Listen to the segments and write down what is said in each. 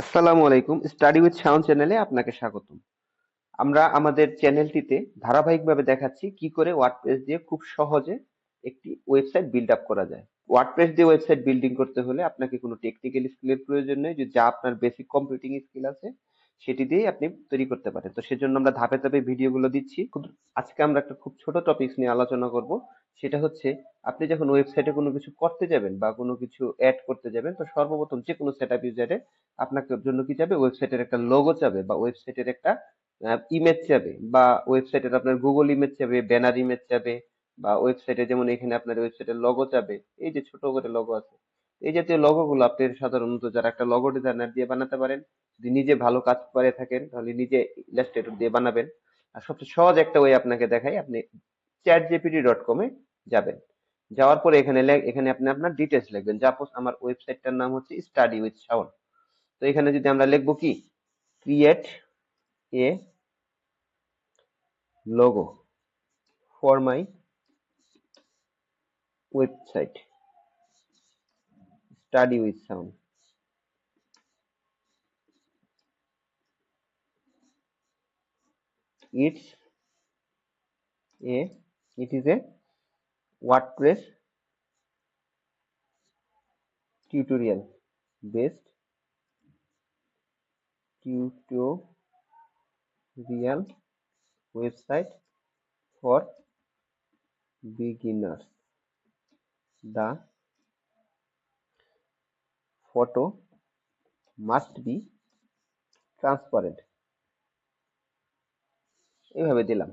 আসসালামু আলাইকুম। Study with Shaon চ্যানেলে আপনাকে স্বাগতম। আমরা আমাদের চ্যানেলটিতে ধারাবাহিকভাবে দেখাচ্ছি কি করে ওয়ার্ডপ্রেস দিয়ে খুব সহজে একটি ওয়েবসাইট বিল্ড আপ করা যায়। ওয়ার্ডপ্রেস দিয়ে ওয়েবসাইট বিল্ডিং করতে হলে আপনাকে কোনো টেকনিক্যাল স্কিলের প্রয়োজন নেই। যা আপনার বেসিক কম্পিউটিং স্কিল আছে সেটি দিয়েই আপনি তৈরি করতে পারেন। তো সেজন্য আমরা ধাপে ধাপে ভিডিওগুলো দিচ্ছি। আজকে আমরা একটা খুব ছোট টপিকস নিয়ে আলোচনা করব। সেটা হচ্ছে আপনি যখন ওয়েবসাইটে কোনো কিছু করতে যাবেন বা কোনো কিছু অ্যাড করতে যাবেন, তো সর্বপ্রথম যে কোনো সেটআপ ইউজারে আপনার জন্য কি চাবে, ওয়েবসাইটের একটা লোগো চাবে বা ওয়েবসাইটের একটা ইমেজ চাবে বা ওয়েবসাইটের আপনার গুগল ইমেজ চাবে, ব্যানার ইমেজ চাবে বা ওয়েবসাইটে যেমন এখানে আপনার ওয়েবসাইটের লগো চাবে। এই যে ছোট করে লগো আছে, এই জাতীয় লগো গুলো আপনি সাধারণত যারা একটা লগো ডিজাইনার দিয়ে বানাতে পারেন, যদি নিজে ভালো কাজ করে থাকেন তাহলে নিজে ইলাস্ট্রেটর দিয়ে বানাবেন। আর সবচেয়ে সহজ একটা ওয়ে আপনাকে দেখাই, আপনি chatgpt.com এ যাবেন। যাওয়ার পরে এখানে আপনি আপনার ডিটেলস লিখবেন। সাপোজ আমার ওয়েবসাইটটার নাম হচ্ছে স্টাডি উইথ শাওন। তো এখানে যদি আমরা লিখবো কি, create a logo for my website study with sound. It's a it is a WordPress tutorial based tutorial website for beginners. The photo must be transparent। এইভাবে দিলাম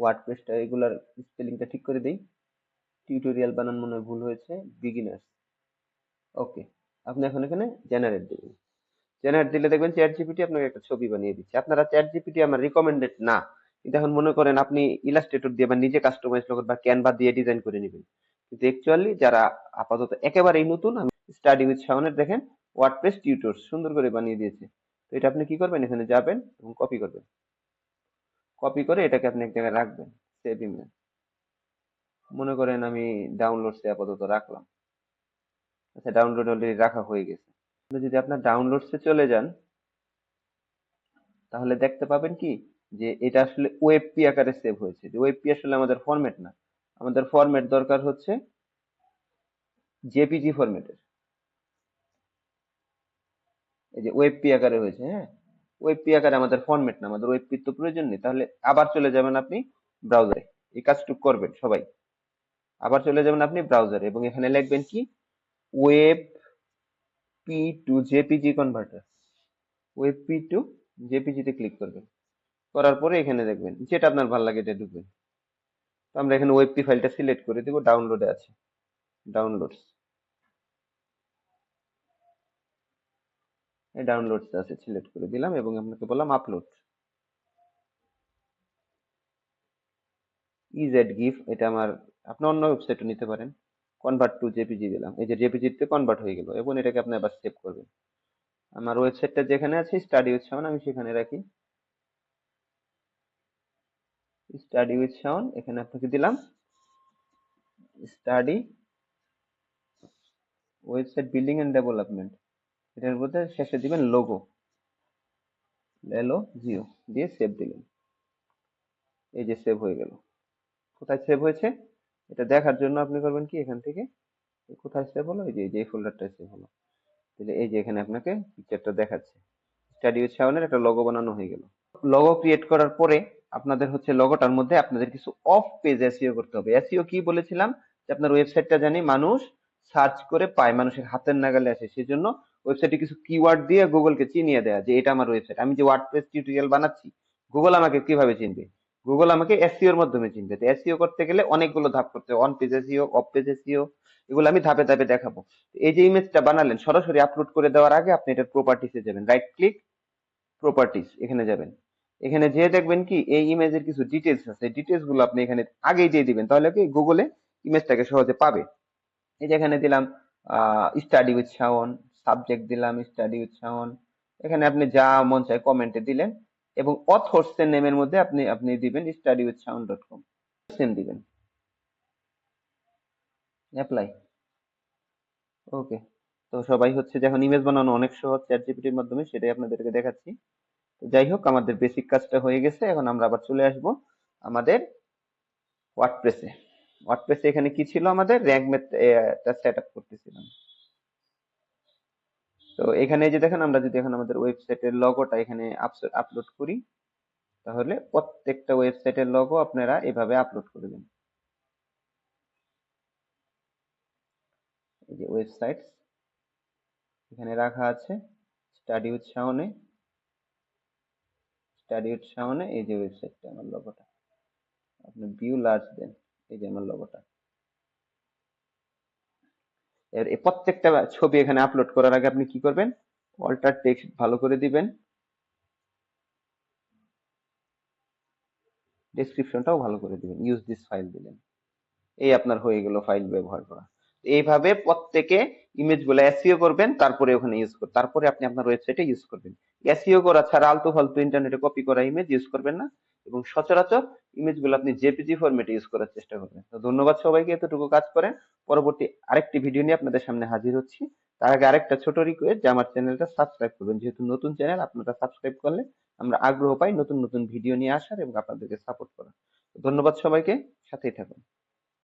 ওয়ার্ডপ্রেসটা, এগুলার স্পেলিংটা ঠিক করে দেই। টিউটোরিয়াল বানান মনে হয় ভুল হয়েছে, বিগিনার্স। ওকে, আপনি এখন এখানে জেনারেট দেবেন। জেনারেট দিলে দেখবেন চ্যাট জিপিটি আপনাকে একটা ছবি বানিয়ে দিচ্ছে। আপনারা চ্যাট জিপিটি আমার রিকমেন্ডেড না, কিন্তু এখন মনে করেন আপনি ইলাস্ট্রেটর দিয়ে বা নিজে কাস্টমাইজ করবেন বা ক্যানভা দিয়ে ডিজাইন করে নেবেন। কিন্তু অ্যাকচুয়ালি যারা আপাতত একেবারেই নতুন, আমি স্টাডি উইথ শাওনের দেখেন ওয়ার্ডপ্রেস টিউটরস সুন্দর করে বানিয়ে দিয়েছে। তো এটা আপনি কি করবেন, এখানে যাবেন এবং কপি করবেন। কপি করে এটাকে আপনি এক জায়গায় রাখবেন, সেভ ইমেজ। মনে করেন আমি ডাউনলোডসে আপাতত রাখলাম। আচ্ছা, ডাউনলোড অলরেডি রাখা হয়ে গেছে। যদি আপনার ডাউনলোডসে চলে যান, তাহলে দেখতে পাবেন কি যে এটা আসলে ওয়েবপি আকারে সেভ হয়েছে। যে ওয়েবপি আসলে আমাদের ফরম্যাট না, আমাদের ফরম্যাট দরকার হচ্ছে জেপিজি ফরম্যাটের। এই যে ওয়েবপি আকারে হয়েছে, হ্যাঁ, ওয়েবপি আকারে আমাদের ফরম্যাট না, আমাদের ওয়েবপির তো প্রয়োজন নেই। তাহলে আবার চলে যাবেন আপনি ব্রাউজারে, এই কাজটুকু করবেন সবাই। আবার চলে যাবেন আপনি ব্রাউজারে এবং এখানে লিখবেন কি, web P two JPG converter. Web P two JPG তে ক্লিক করবেন। করার পরে এখানে দেখবেন যেটা আপনার ভালো লাগে এটা ঢুকবেন। তো আমরা এখানে ওয়েবপি ফাইলটা সিলেক্ট করে দিব, ডাউনলোডে আছে, ডাউনলোডস, এই ডাউনলোডস আছে, সিলেক্ট করে দিলাম এবং আপনাকে বললাম আপলোড। ইজেড গিফ, এটা আমার, আপনি অন্য ওয়েবসাইটও নিতে পারেন। কনভার্ট টু জেপিজি দিলাম, এই যে জেপিজি তে কনভার্ট হয়ে গেল এবং এটাকে আপনি আবার সেভ করবেন। আমার ওয়েবসাইটটা যেখানে আছে স্টাডি উইথ শাওন, আমি সেখানে রাখি স্টাডি উইথ শাওন। এখানে আপনাকে দিলাম study website building and development. এটার মধ্যে শেষে দিবেন লোগো, এলো জিও দিয়ে সেভ দিলেন। এই যে সেভ হয়ে গেল। কোথায় সেভ হয়েছে এটা দেখার জন্য আপনি করবেন কি, এখান থেকে কোথায় সেভ হলো, এই যে এই ফোল্ডারটায় সেভ হলো। তাহলে এই যে এখানে আপনাকে পিকচারটা দেখাচ্ছে, স্টাডি উইথ শাওনের একটা লোগো বানানো হয়ে গেল। লোগো ক্রিয়েট করার পরে আপনাদের হচ্ছে লোগোটার মধ্যে আপনাদের কিছু অফ পেজ এসইও করতে হবে। এসইও কি বলেছিলাম, যে আপনার ওয়েবসাইটটা জানি মানুষ সার্চ করে পায়, মানুষের হাতের নাগালে আসে। সেজন্য ওয়েবসাইটে কিছু কিওয়ার্ড দিয়ে গুগলকে চিনিয়ে দেয়া যে এটা আমার ওয়েবসাইট। আমি যে ওয়ার্ডপ্রেস টিউটোরিয়াল বানাচ্ছি, গুগল আমাকে কিভাবে চিনবে? গুগল আমাকে এসইও এর মাধ্যমে চিনবে। তো এসইও করতে গেলে অনেকগুলো ধাপ করতে হবে, on page SEO, of page SEO, এগুলো আমি ধাপে ধাপে দেখাবো। এই যে ইমেজটা বানালেন, সরাসরি আপলোড করে দেওয়ার আগে আপনি এটার প্রপার্টিসে যাবেন, রাইট ক্লিক, প্রপার্টিস, এখানে যাবেন। এখানে যেয়ে দেখবেন কি এই ইমেজের কিছু ডিটেলস আছে, ডিটেলস গুলো আপনি এখানে আগেই দিয়ে দিবেন, তাহলে কি গুগলে ইমেজটাকে সহজে পাবে। এই যে এখানে দিলাম স্টাডি উইথ শাওন, সাবজেক্ট দিলাম স্টাডি উইথ শাওন। এখানে আপনি যা মন চায় কমেন্টে দিলেন এবং অথর্স এর নেমের মধ্যে আপনি আপনি দিবেন study with Shaon dot com, same দিবেন, অ্যাপ্লাই। ওকে, তো সবাই হচ্ছে যে এখন ইমেজ বানানো অনেক সহজ চ্যাট জিপিটির মাধ্যমে, সেটাই আপনাদেরকে দেখাচ্ছি। তো যাই হোক, আমাদের বেসিক কাজটা হয়ে গেছে। এখন আমরা আবার চলে আসব আমাদের ওয়ার্ডপ্রেসে। ওয়ার্ডপ্রেসে এখানে কি ছিল, আমাদের র্যাঙ্ক ম্যাথটা সেট আপ করতেছিলাম। তো এখানে যে দেখেন, আমরা যদি এখন আমাদের ওয়েবসাইটের লগোটা এখানে আপলোড করি, তাহলে প্রত্যেকটা ওয়েবসাইটের লগো আপনারা এভাবে আপলোড করবেন। এই যে ওয়েবসাইট এখানে রাখা আছে, স্টাডি উইথ শাওনে, স্টাডি উইথ শাওনে, এই যে ওয়েবসাইটটা আমার লগোটা, আপনি ভিউ লার্জ দেন, এই যে আমার লগোটা। এর এই প্রত্যেকটা ছবি এখানে আপলোড করার আগে আপনি কি করবেন, অল্টার টেক্সট ভালো করে দিবেন, ডেসক্রিপশনটাও ভালো করে দিবেন, ইউজ দিস ফাইল দিলেন, এই আপনার হয়ে গেল ফাইল ব্যবহার করা। এইভাবে প্রত্যেকে ইমেজ গুলো এসইও করবেন, তারপরে ওখানে ইউজ করবেন, তারপরে আপনি আপনার ওয়েবসাইটে ইউজ করবেন। এসইও করা ছাড়া আলতু ফালতু ইন্টারনেটে কপি করা ইমেজ ইউজ করবেন না, এবং সচরাচর ইমেজ গুলো আপনি জেপিজি ফরম্যাটে ইউজ করার চেষ্টা করবেন। তো ধন্যবাদ সবাইকে, এতটুকু কাজ করেন। পরবর্তী আরেকটি ভিডিও নিয়ে আপনাদের সামনে হাজির হচ্ছি। তার আগে আরেকটা ছোট রিকোয়েস্ট, যে আমার চ্যানেলটা সাবস্ক্রাইব করবেন, যেহেতু নতুন চ্যানেল, আপনারা সাবস্ক্রাইব করলে আমরা আগ্রহ পাই নতুন নতুন ভিডিও নিয়ে আসার এবং আপনাদেরকে সাপোর্ট করার। ধন্যবাদ সবাইকে, সাথেই থাকুন।